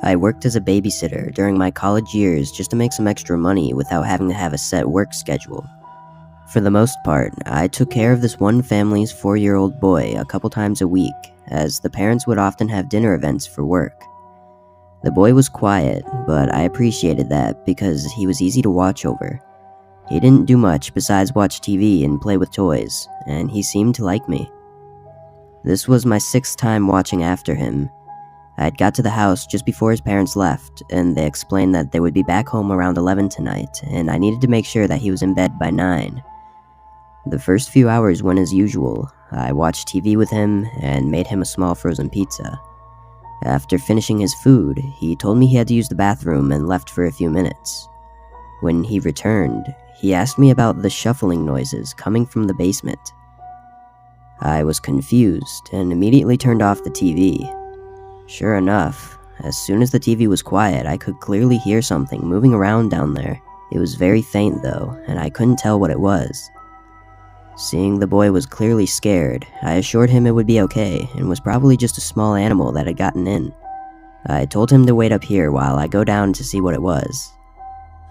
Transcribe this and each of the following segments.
I worked as a babysitter during my college years just to make some extra money without having to have a set work schedule. For the most part, I took care of this one family's 4-year-old boy a couple times a week, as the parents would often have dinner events for work. The boy was quiet, but I appreciated that because he was easy to watch over. He didn't do much besides watch TV and play with toys, and he seemed to like me. This was my 6th time watching after him. I had got to the house just before his parents left, and they explained that they would be back home around 11 tonight, and I needed to make sure that he was in bed by 9. The first few hours went as usual. I watched TV with him and made him a small frozen pizza. After finishing his food, he told me he had to use the bathroom and left for a few minutes. When he returned, he asked me about the shuffling noises coming from the basement. I was confused and immediately turned off the TV. Sure enough, as soon as the TV was quiet, I could clearly hear something moving around down there. It was very faint though, and I couldn't tell what it was. Seeing the boy was clearly scared, I assured him it would be okay and was probably just a small animal that had gotten in. I told him to wait up here while I go down to see what it was.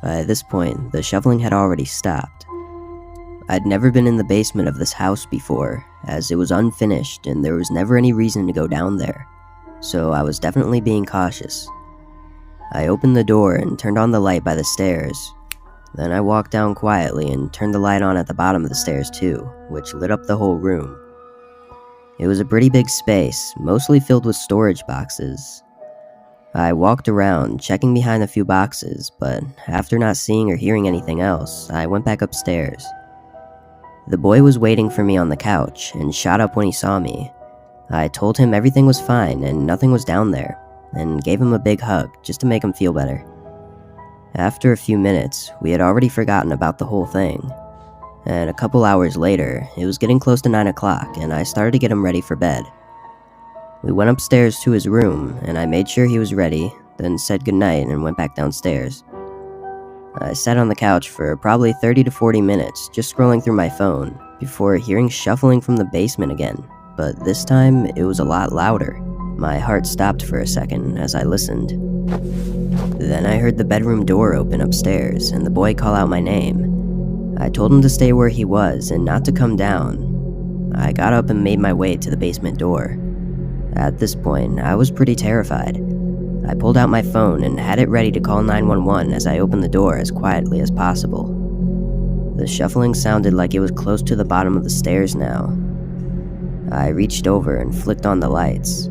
By this point, the shuffling had already stopped. I'd never been in the basement of this house before, as it was unfinished and there was never any reason to go down there, so I was definitely being cautious. I opened the door and turned on the light by the stairs. Then I walked down quietly and turned the light on at the bottom of the stairs too, which lit up the whole room. It was a pretty big space, mostly filled with storage boxes. I walked around, checking behind a few boxes, but after not seeing or hearing anything else, I went back upstairs. The boy was waiting for me on the couch and shot up when he saw me. I told him everything was fine and nothing was down there, and gave him a big hug just to make him feel better. After a few minutes, we had already forgotten about the whole thing, and a couple hours later, it was getting close to 9 o'clock and I started to get him ready for bed. We went upstairs to his room and I made sure he was ready, then said goodnight and went back downstairs. I sat on the couch for probably 30 to 40 minutes just scrolling through my phone before hearing shuffling from the basement again, but this time it was a lot louder. My heart stopped for a second as I listened. Then I heard the bedroom door open upstairs and the boy call out my name. I told him to stay where he was and not to come down. I got up and made my way to the basement door. At this point, I was pretty terrified. I pulled out my phone and had it ready to call 911 as I opened the door as quietly as possible. The shuffling sounded like it was close to the bottom of the stairs now. I reached over and flicked on the lights.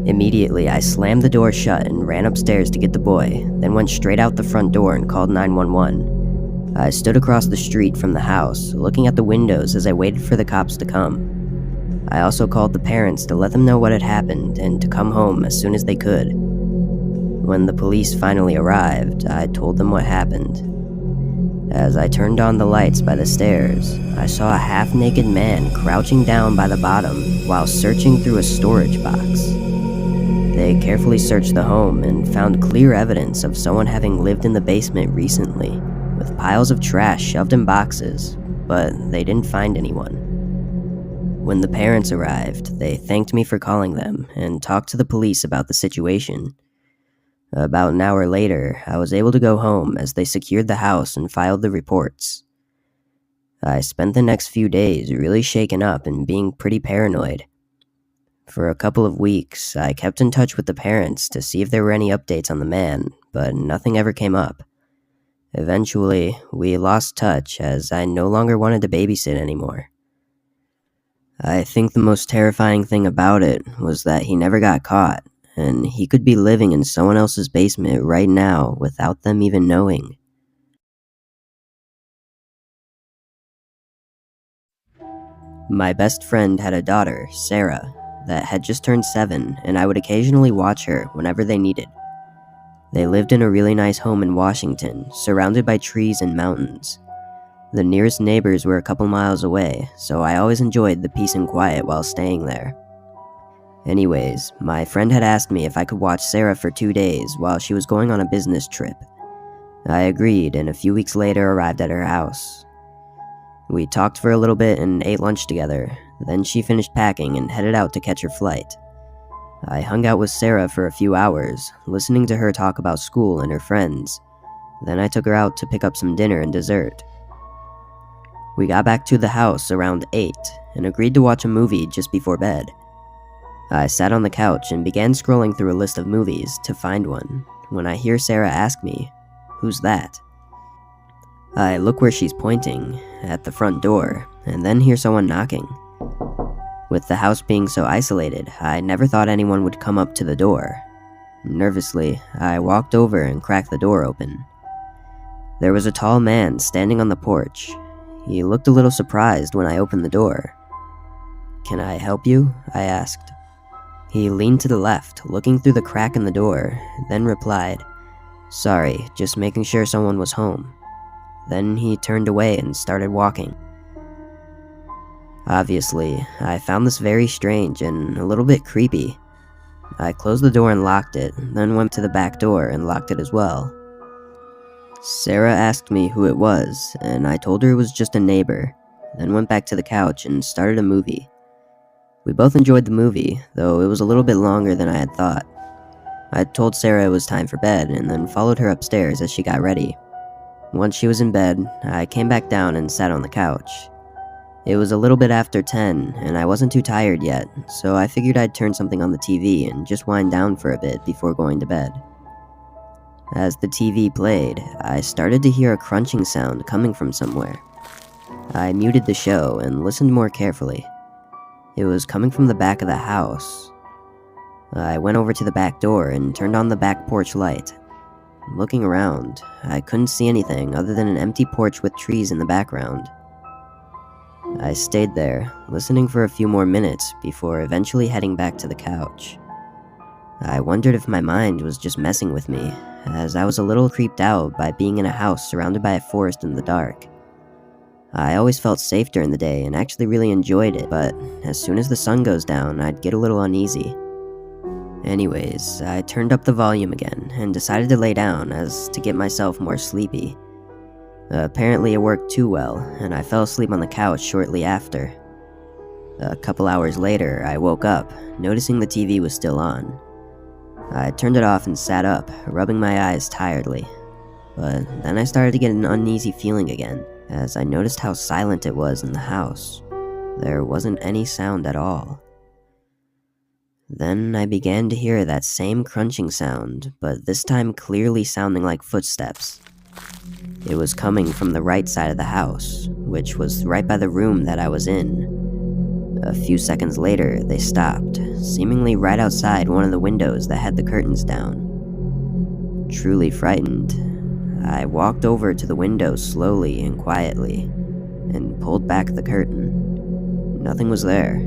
Immediately, I slammed the door shut and ran upstairs to get the boy, then went straight out the front door and called 911. I stood across the street from the house, looking at the windows as I waited for the cops to come. I also called the parents to let them know what had happened and to come home as soon as they could. When the police finally arrived, I told them what happened. As I turned on the lights by the stairs, I saw a half-naked man crouching down by the bottom while searching through a storage box. They carefully searched the home and found clear evidence of someone having lived in the basement recently, with piles of trash shoved in boxes, but they didn't find anyone. When the parents arrived, they thanked me for calling them and talked to the police about the situation. About an hour later, I was able to go home as they secured the house and filed the reports. I spent the next few days really shaken up and being pretty paranoid. For a couple of weeks, I kept in touch with the parents to see if there were any updates on the man, but nothing ever came up. Eventually, we lost touch as I no longer wanted to babysit anymore. I think the most terrifying thing about it was that he never got caught, and he could be living in someone else's basement right now without them even knowing. My best friend had a daughter, Sarah, that had just turned 7, and I would occasionally watch her whenever they needed. They lived in a really nice home in Washington, surrounded by trees and mountains. The nearest neighbors were a couple miles away, so I always enjoyed the peace and quiet while staying there. Anyways, my friend had asked me if I could watch Sarah for 2 days while she was going on a business trip. I agreed, and a few weeks later arrived at her house. We talked for a little bit and ate lunch together, then she finished packing and headed out to catch her flight. I hung out with Sarah for a few hours, listening to her talk about school and her friends. Then I took her out to pick up some dinner and dessert. We got back to the house around 8 and agreed to watch a movie just before bed. I sat on the couch and began scrolling through a list of movies to find one when I hear Sarah ask me, "Who's that?" I look where she's pointing, at the front door, and then hear someone knocking. With the house being so isolated, I never thought anyone would come up to the door. Nervously, I walked over and cracked the door open. There was a tall man standing on the porch. He looked a little surprised when I opened the door. "Can I help you?" I asked. He leaned to the left, looking through the crack in the door, then replied, "Sorry, just making sure someone was home." Then he turned away and started walking. Obviously, I found this very strange and a little bit creepy. I closed the door and locked it, then went to the back door and locked it as well. Sarah asked me who it was, and I told her it was just a neighbor, then went back to the couch and started a movie. We both enjoyed the movie, though it was a little bit longer than I had thought. I told Sarah it was time for bed, and then followed her upstairs as she got ready. Once she was in bed, I came back down and sat on the couch. It was a little bit after 10, and I wasn't too tired yet, so I figured I'd turn something on the TV and just wind down for a bit before going to bed. As the TV played, I started to hear a crunching sound coming from somewhere. I muted the show and listened more carefully. It was coming from the back of the house. I went over to the back door and turned on the back porch light. Looking around, I couldn't see anything other than an empty porch with trees in the background. I stayed there, listening for a few more minutes before eventually heading back to the couch. I wondered if my mind was just messing with me, as I was a little creeped out by being in a house surrounded by a forest in the dark. I always felt safe during the day and actually really enjoyed it, but as soon as the sun goes down, I'd get a little uneasy. Anyways, I turned up the volume again and decided to lay down as to get myself more sleepy. Apparently it worked too well, and I fell asleep on the couch shortly after. A couple hours later, I woke up, noticing the TV was still on. I turned it off and sat up, rubbing my eyes tiredly. But then I started to get an uneasy feeling again, as I noticed how silent it was in the house. There wasn't any sound at all. Then I began to hear that same crunching sound, but this time clearly sounding like footsteps. It was coming from the right side of the house, which was right by the room that I was in. A few seconds later, they stopped, seemingly right outside one of the windows that had the curtains down. Truly frightened, I walked over to the window slowly and quietly, and pulled back the curtain. Nothing was there.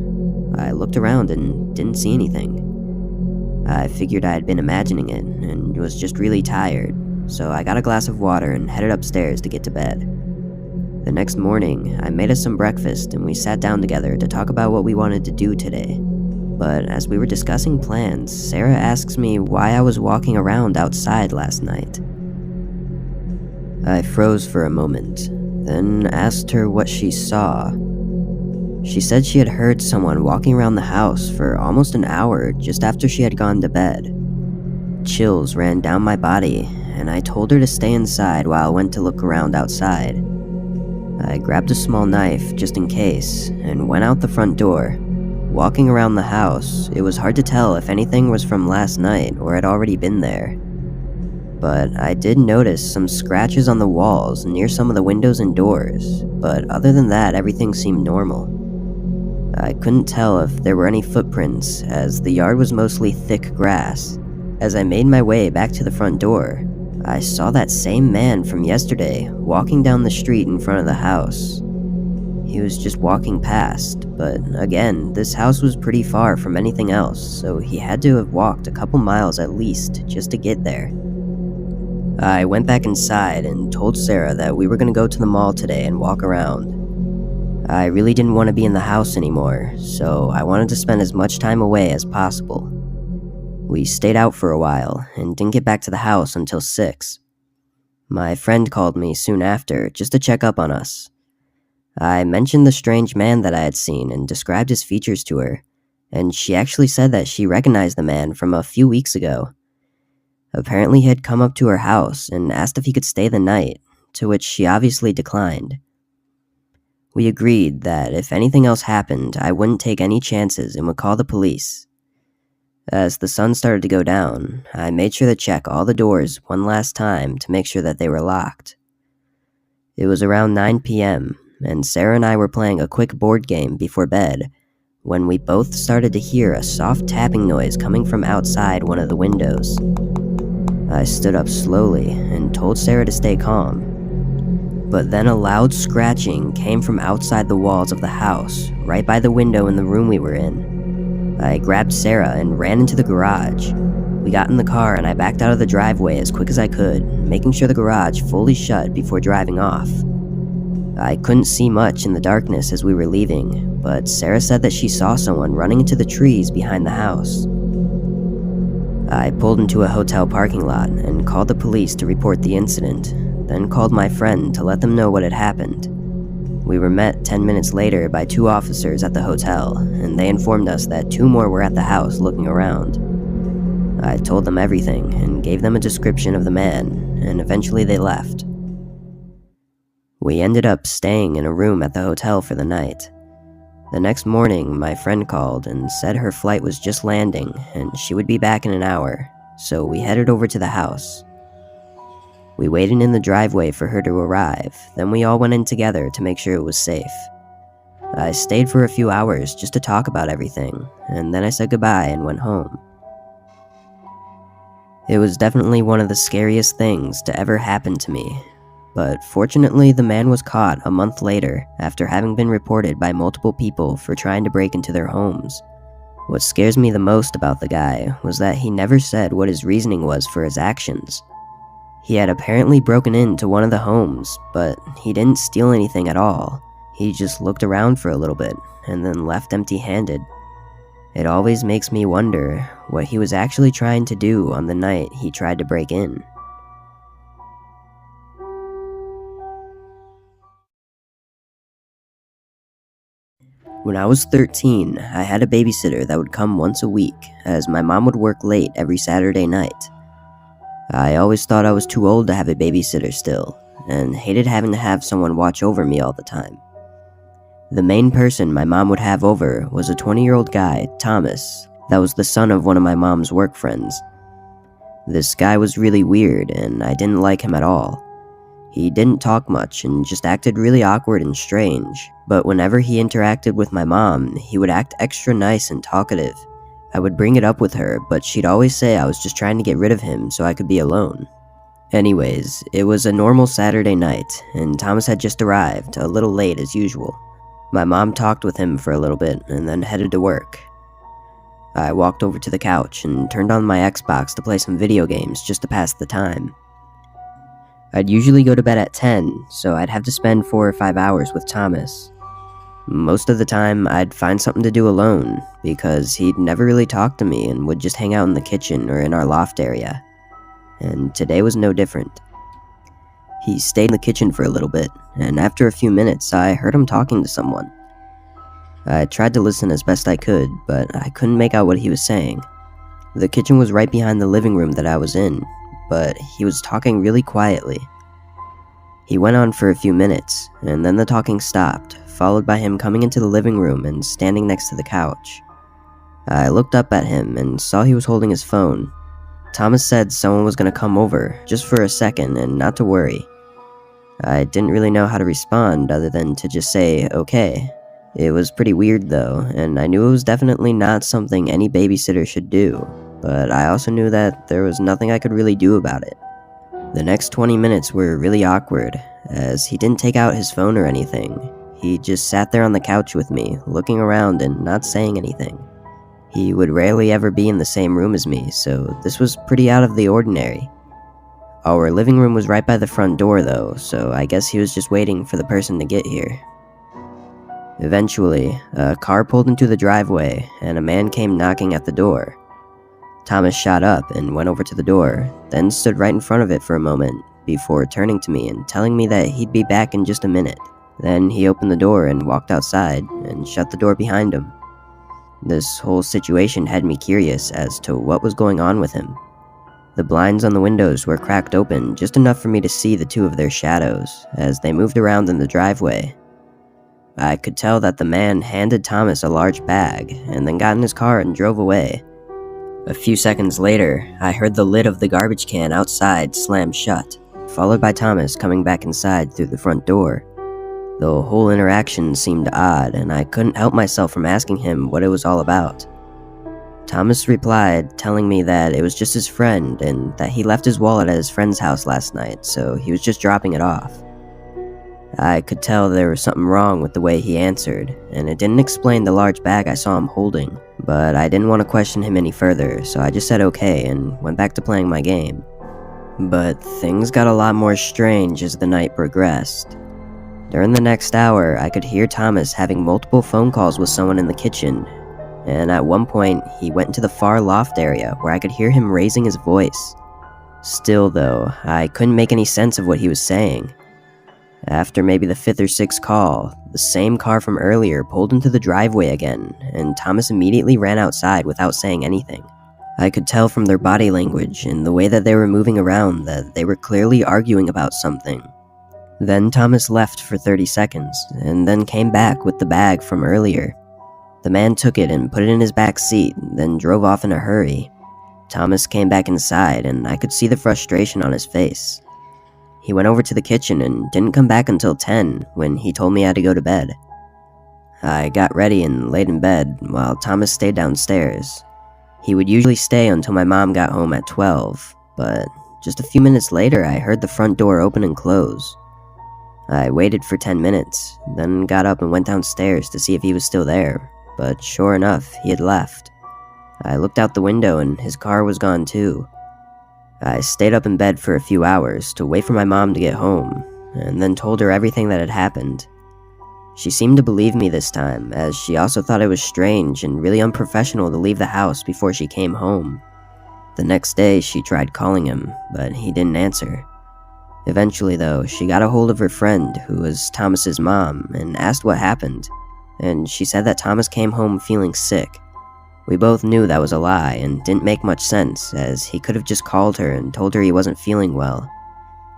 I looked around and didn't see anything. I figured I had been imagining it, and was just really tired, so I got a glass of water and headed upstairs to get to bed. The next morning, I made us some breakfast and we sat down together to talk about what we wanted to do today. But as we were discussing plans, Sarah asks me why I was walking around outside last night. I froze for a moment, then asked her what she saw. She said she had heard someone walking around the house for almost an hour just after she had gone to bed. Chills ran down my body, and I told her to stay inside while I went to look around outside. I grabbed a small knife just in case, and went out the front door. Walking around the house, it was hard to tell if anything was from last night or had already been there. But I did notice some scratches on the walls near some of the windows and doors, but other than that, everything seemed normal. I couldn't tell if there were any footprints, as the yard was mostly thick grass. As I made my way back to the front door, I saw that same man from yesterday walking down the street in front of the house. He was just walking past, but again, this house was pretty far from anything else, so he had to have walked a couple miles at least just to get there. I went back inside and told Sarah that we were going to go to the mall today and walk around. I really didn't want to be in the house anymore, so I wanted to spend as much time away as possible. We stayed out for a while and didn't get back to the house until 6. My friend called me soon after just to check up on us. I mentioned the strange man that I had seen and described his features to her, and she actually said that she recognized the man from a few weeks ago. Apparently, he had come up to her house and asked if he could stay the night, to which she obviously declined. We agreed that if anything else happened, I wouldn't take any chances and would call the police. As the sun started to go down, I made sure to check all the doors one last time to make sure that they were locked. It was around 9 p.m., and Sarah and I were playing a quick board game before bed when we both started to hear a soft tapping noise coming from outside one of the windows. I stood up slowly and told Sarah to stay calm. But then a loud scratching came from outside the walls of the house, right by the window in the room we were in. I grabbed Sarah and ran into the garage. We got in the car and I backed out of the driveway as quick as I could, making sure the garage fully shut before driving off. I couldn't see much in the darkness as we were leaving, but Sarah said that she saw someone running into the trees behind the house. I pulled into a hotel parking lot and called the police to report the incident, then called my friend to let them know what had happened. We were met 10 minutes later by 2 officers at the hotel, and they informed us that 2 more were at the house looking around. I told them everything and gave them a description of the man, and eventually they left. We ended up staying in a room at the hotel for the night. The next morning, my friend called and said her flight was just landing and she would be back in an hour, so we headed over to the house. We waited in the driveway for her to arrive, then we all went in together to make sure it was safe. I stayed for a few hours just to talk about everything, and then I said goodbye and went home. It was definitely one of the scariest things to ever happen to me, but fortunately the man was caught a month later after having been reported by multiple people for trying to break into their homes. What scares me the most about the guy was that he never said what his reasoning was for his actions. He had apparently broken into one of the homes, but he didn't steal anything at all. He just looked around for a little bit and then left empty-handed. It always makes me wonder what he was actually trying to do on the night he tried to break in. When I was 13, I had a babysitter that would come once a week, as my mom would work late every Saturday night. I always thought I was too old to have a babysitter still, and hated having to have someone watch over me all the time. The main person my mom would have over was a 20-year-old guy, Thomas, that was the son of one of my mom's work friends. This guy was really weird, and I didn't like him at all. He didn't talk much and just acted really awkward and strange, but whenever he interacted with my mom, he would act extra nice and talkative. I would bring it up with her, but she'd always say I was just trying to get rid of him so I could be alone. Anyways, it was a normal Saturday night, and Thomas had just arrived, a little late as usual. My mom talked with him for a little bit and then headed to work. I walked over to the couch and turned on my Xbox to play some video games just to pass the time. I'd usually go to bed at 10, so I'd have to spend 4 or 5 hours with Thomas. Most of the time, I'd find something to do alone, because he'd never really talk to me and would just hang out in the kitchen or in our loft area. And today was no different. He stayed in the kitchen for a little bit, and after a few minutes, I heard him talking to someone. I tried to listen as best I could, but I couldn't make out what he was saying. The kitchen was right behind the living room that I was in, but he was talking really quietly. He went on for a few minutes, and then the talking stopped, followed by him coming into the living room and standing next to the couch. I looked up at him and saw he was holding his phone. Thomas said someone was going to come over, just for a second, and not to worry. I didn't really know how to respond other than to just say, okay. It was pretty weird though, and I knew it was definitely not something any babysitter should do, but I also knew that there was nothing I could really do about it. The next 20 minutes were really awkward, as he didn't take out his phone or anything. He just sat there on the couch with me, looking around and not saying anything. He would rarely ever be in the same room as me, so this was pretty out of the ordinary. Our living room was right by the front door though, so I guess he was just waiting for the person to get here. Eventually, a car pulled into the driveway, and a man came knocking at the door. Thomas shot up and went over to the door, then stood right in front of it for a moment, before turning to me and telling me that he'd be back in just a minute. Then he opened the door and walked outside, and shut the door behind him. This whole situation had me curious as to what was going on with him. The blinds on the windows were cracked open just enough for me to see the two of their shadows as they moved around in the driveway. I could tell that the man handed Thomas a large bag and then got in his car and drove away. A few seconds later, I heard the lid of the garbage can outside slam shut, followed by Thomas coming back inside through the front door. The whole interaction seemed odd, and I couldn't help myself from asking him what it was all about. Thomas replied, telling me that it was just his friend and that he left his wallet at his friend's house last night, so he was just dropping it off. I could tell there was something wrong with the way he answered, and it didn't explain the large bag I saw him holding, but I didn't want to question him any further, so I just said okay and went back to playing my game. But things got a lot more strange as the night progressed. During the next hour, I could hear Thomas having multiple phone calls with someone in the kitchen, and at one point, he went into the far loft area where I could hear him raising his voice. Still though, I couldn't make any sense of what he was saying. After maybe the 5th or 6th call, the same car from earlier pulled into the driveway again, and Thomas immediately ran outside without saying anything. I could tell from their body language and the way that they were moving around that they were clearly arguing about something. Then Thomas left for 30 seconds, and then came back with the bag from earlier. The man took it and put it in his back seat, then drove off in a hurry. Thomas came back inside, and I could see the frustration on his face. He went over to the kitchen and didn't come back until 10, when he told me I had to go to bed. I got ready and laid in bed, while Thomas stayed downstairs. He would usually stay until my mom got home at 12, but just a few minutes later I heard the front door open and close. I waited for 10 minutes, then got up and went downstairs to see if he was still there, but sure enough, he had left. I looked out the window and his car was gone too. I stayed up in bed for a few hours to wait for my mom to get home, and then told her everything that had happened. She seemed to believe me this time, as she also thought it was strange and really unprofessional to leave the house before she came home. The next day, she tried calling him, but he didn't answer. Eventually though, she got a hold of her friend, who was Thomas's mom, and asked what happened, and she said that Thomas came home feeling sick. We both knew that was a lie and didn't make much sense, as he could have just called her and told her he wasn't feeling well.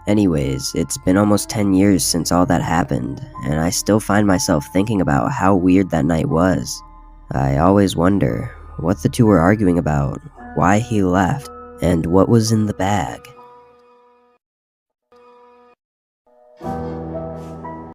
Anyways, it's been almost 10 years since all that happened, and I still find myself thinking about how weird that night was. I always wonder what the two were arguing about, why he left, and what was in the bag.